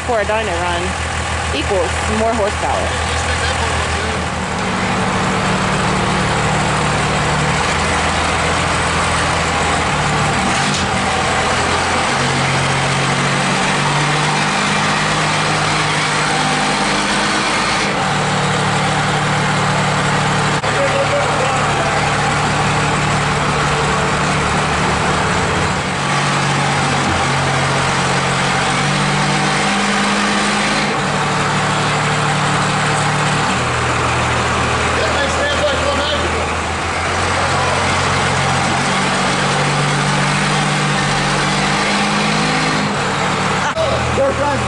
for a dyno run equals more horsepower.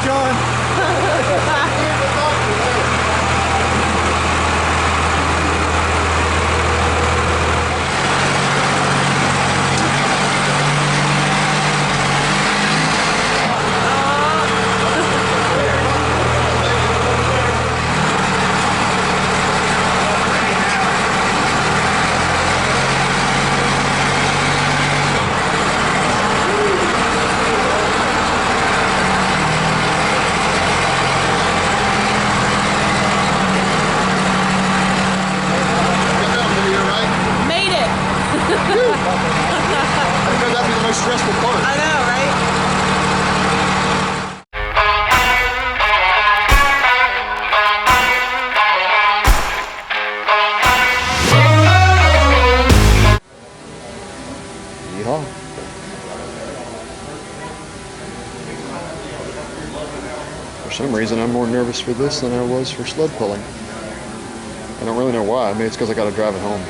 John. Stressful part. I know, right? Yeehaw. For some reason, I'm more nervous for this than I was for sled pulling. I don't really know why. Maybe it's because I got to drive it home.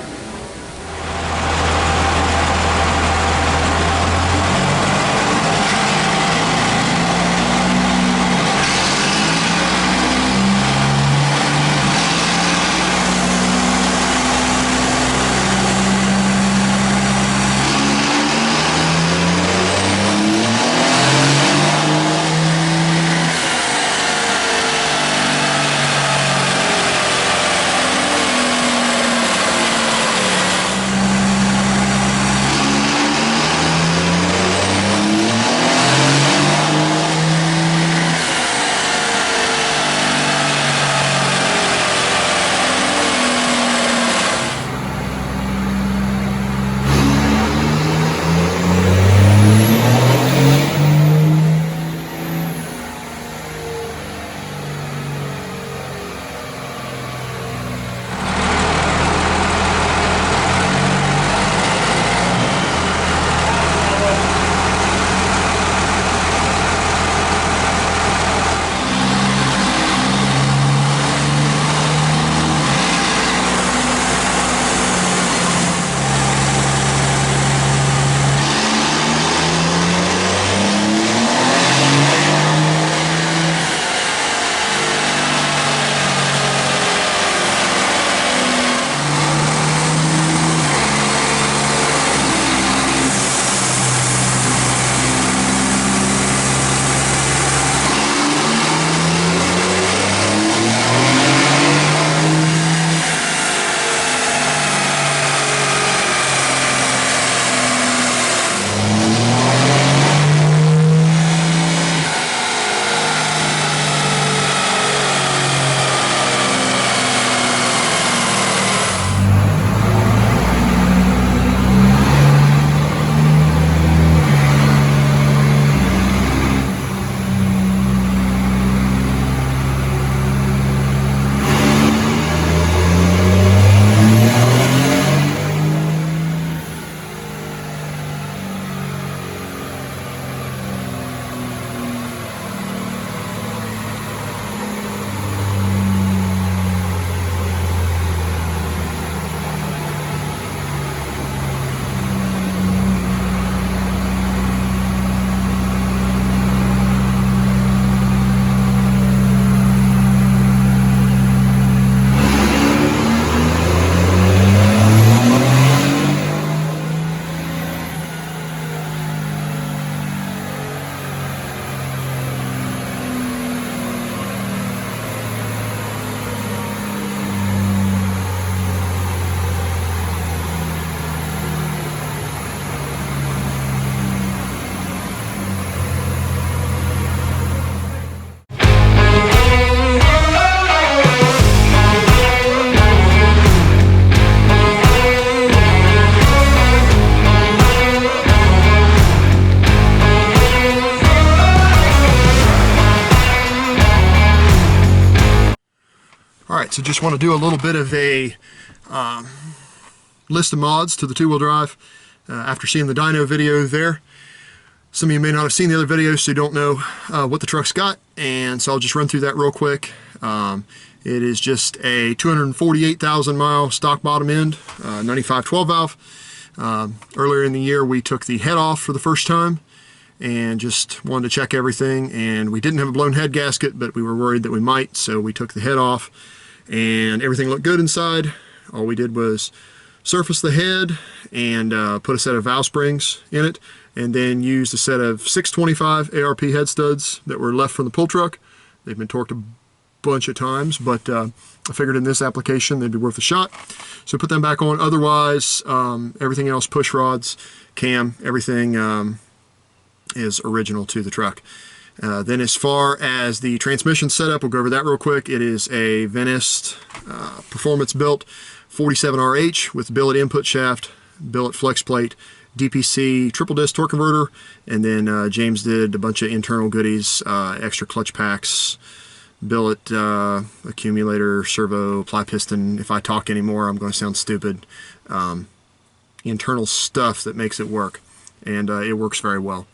All right, so just want to do a little bit of a list of mods to the two-wheel drive after seeing the dyno video there. Some of you may not have seen the other videos, so you don't know what the truck's got, and so I'll just run through that real quick. It is just a 248,000 mile stock bottom end, 95 12 valve. Earlier in the year, we took the head off for the first time and just wanted to check everything, and we didn't have a blown head gasket, but we were worried that we might, so we took the head off and everything looked good inside. All we did was surface the head and put a set of valve springs in it, and then used a set of 625 ARP head studs that were left from the pull truck. They've been torqued a bunch of times, but I figured in this application they'd be worth a shot. So put them back on. Otherwise, everything else, push rods, cam, everything is original to the truck. Then as far as the transmission setup, we'll go over that real quick. It is a Venice performance built 47RH with billet input shaft, billet flex plate, DPC triple disc torque converter, and then James did a bunch of internal goodies, extra clutch packs, billet accumulator, servo, ply piston. If I talk anymore, I'm going to sound stupid. Internal stuff that makes it work, and it works very well.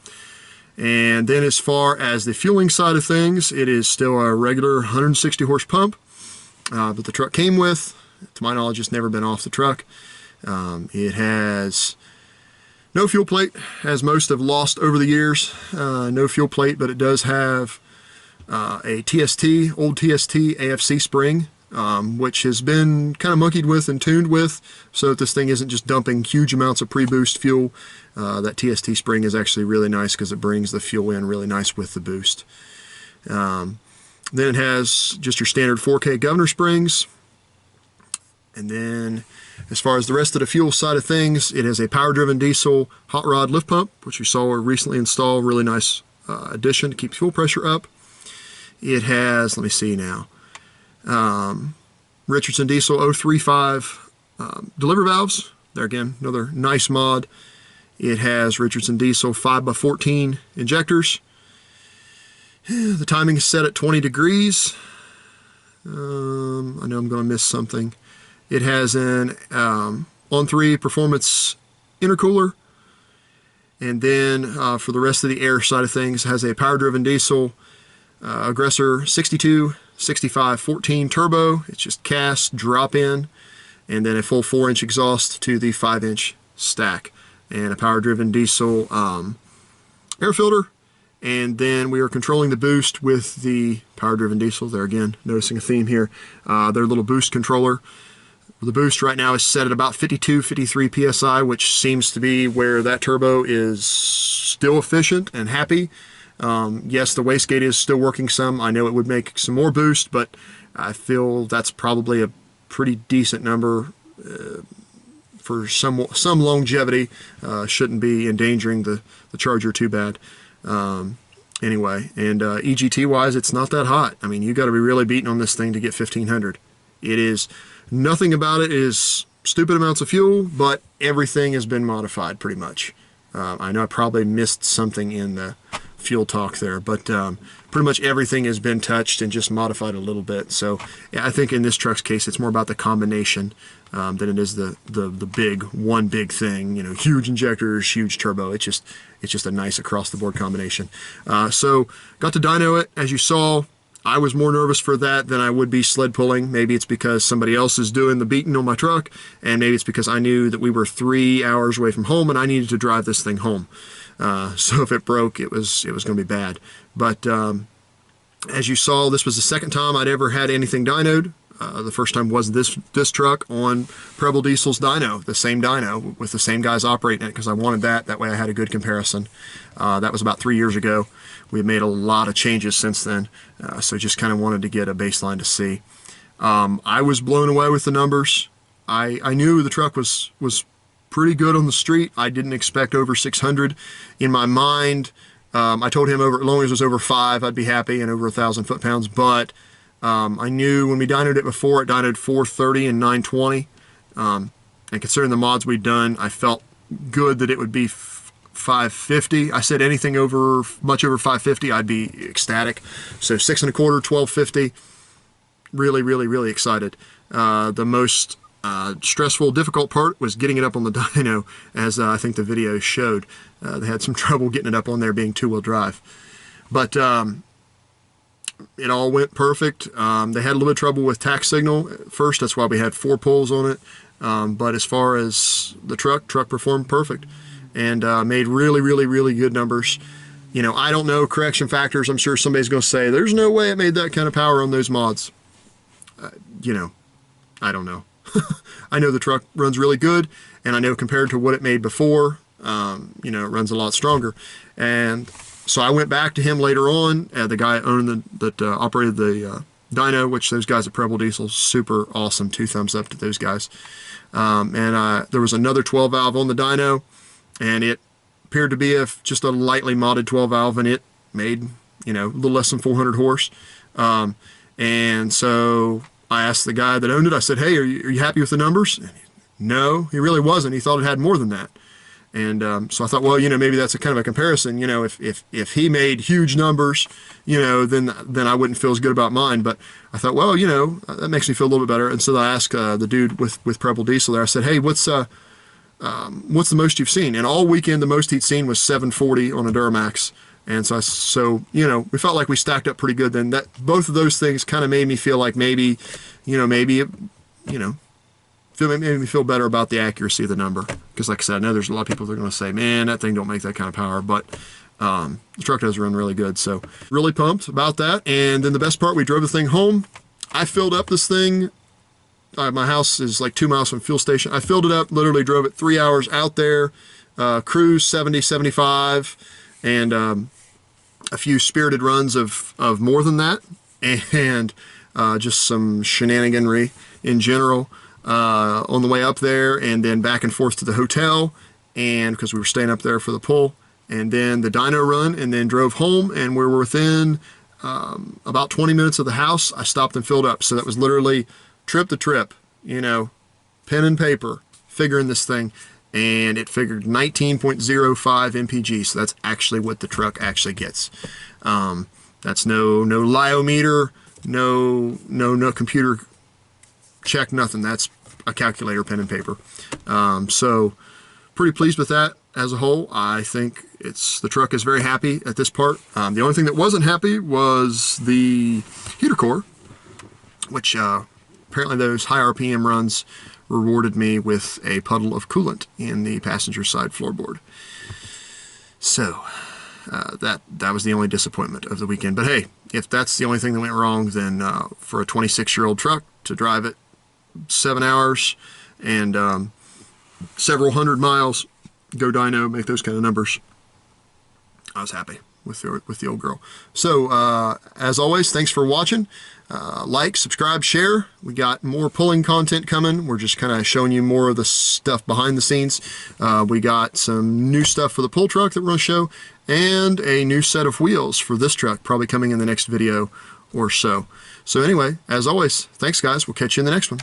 And then as far as the fueling side of things, it is still a regular 160 horse pump that the truck came with. To my knowledge, it's never been off the truck. It has no fuel plate, as most have lost over the years. No fuel plate, but it does have a TST, old TST AFC spring, which has been kind of monkeyed with and tuned with, so that this thing isn't just dumping huge amounts of pre-boost fuel. That TST spring is actually really nice because it brings the fuel in really nice with the boost. Then it has just your standard 4K governor springs. And then as far as the rest of the fuel side of things, it has a power-driven diesel hot rod lift pump, which we saw recently installed. Really nice addition to keep fuel pressure up. It has, let me see now, Richardson Diesel 035 deliver valves. There again, another nice mod. It has Richardson Diesel 5x14 injectors. The timing is set at 20 degrees. I know I'm going to miss something. It has an on-3 performance intercooler. And then for the rest of the air side of things, it has a power-driven diesel Aggressor 62 65 14 turbo. It's just cast, drop in, and then a full 4-inch exhaust to the 5-inch stack, and a power-driven diesel air filter. And then we are controlling the boost with the power-driven diesel. There again, noticing a theme here. Their little boost controller. The boost right now is set at about 52, 53 PSI, which seems to be where that turbo is still efficient and happy. Yes, the wastegate is still working some. I know it would make some more boost, but I feel that's probably a pretty decent number for some longevity. Shouldn't be endangering the Charger too bad. Anyway, and EGT wise, it's not that hot. I mean, you got to be really beating on this thing to get 1500. It is, nothing about it is stupid amounts of fuel, but everything has been modified pretty much. I know I probably missed something in the fuel talk there, but pretty much everything has been touched and just modified a little bit. So yeah, I think in this truck's case, it's more about the combination than it is the one big thing. You know, huge injectors, huge turbo. It's just a nice across the board combination. So got to dyno it, as you saw. I was more nervous for that than I would be sled pulling. Maybe it's because somebody else is doing the beating on my truck, and maybe it's because I knew that we were 3 hours away from home and I needed to drive this thing home. So if it broke, it was going to be bad. But as you saw, this was the second time I'd ever had anything dynoed. The first time was this truck on Preble Diesel's dyno, the same dyno with the same guys operating it, because I wanted that. That way I had a good comparison. That was about 3 years ago. We've made a lot of changes since then, so just kind of wanted to get a baseline to see. I was blown away with the numbers. I knew the truck was pretty good on the street. I didn't expect over 600. In my mind, I told him as long as it was over 5, I'd be happy, and over 1,000 foot-pounds. But I knew when we dynoed it before, it dynoed 430 and 920. And considering the mods we'd done, I felt good that it would be 550. I said anything much over 550, I'd be ecstatic. So 6 1/4, 1250. really, really, really excited. The most stressful, difficult part was getting it up on the dyno, as I think the video showed. They had some trouble getting it up on there being two-wheel drive. But it all went perfect. They had a little bit of trouble with tack signal at first. That's why we had 4 poles on it. But as far as the truck performed perfect and made really, really, really good numbers. You know, I don't know correction factors. I'm sure somebody's going to say, there's no way it made that kind of power on those mods. You know, I don't know. I know the truck runs really good, and I know compared to what it made before, you know, it runs a lot stronger. And so I went back to him later on, the guy owned that operated the dyno, which those guys at Preble Diesel, super awesome. 2 thumbs up to those guys. And there was another 12 valve on the dyno, and it appeared to be just a lightly modded 12 valve, and it made, you know, a little less than 400 horse. And so I asked the guy that owned it, I said, hey, are you happy with the numbers? And no, he really wasn't. He thought it had more than that. And so I thought, well, you know, maybe that's a kind of a comparison. You know, if he made huge numbers, you know, then I wouldn't feel as good about mine. But I thought, well, you know, that makes me feel a little bit better. And so I asked the dude with Preble Diesel there, I said, hey, what's the most you've seen? And all weekend, the most he'd seen was 740 on a Duramax. And so you know, we felt like we stacked up pretty good. Then that both of those things kind of made me feel like maybe made me feel better about the accuracy of the number. Because like I said, I know there's a lot of people that are going to say, man, that thing don't make that kind of power. But the truck does run really good. So really pumped about that. And then the best part, we drove the thing home. I filled up this thing. My house is like 2 miles from fuel station. I filled it up, literally drove it 3 hours out there, cruise 70, 75, and a few spirited runs of more than that, and just some shenaniganry in general on the way up there, and then back and forth to the hotel, and because we were staying up there for the pull, and then the dyno run, and then drove home, and we were within about 20 minutes of the house. I stopped and filled up. So that was literally trip to trip, you know, pen and paper, figuring this thing, and it figured 19.05 mpg. So that's actually what the truck actually gets. That's no lyometer, no computer check, nothing. That's a calculator, pen and paper. So pretty pleased with that as a whole. I think the truck is very happy at this part. The only thing that wasn't happy was the heater core, which apparently those high RPM runs rewarded me with a puddle of coolant in the passenger side floorboard. So that was the only disappointment of the weekend. But hey, if that's the only thing that went wrong, then for a 26-year-old truck to drive it 7 hours and several hundred miles, go dyno, make those kind of numbers, I was happy with the old girl. So as always, thanks for watching. Like, subscribe, share. We got more pulling content coming. We're just kind of showing you more of the stuff behind the scenes. We got some new stuff for the pull truck that we're going to show, and a new set of wheels for this truck, probably coming in the next video or so. So anyway, as always, thanks guys. We'll catch you in the next one.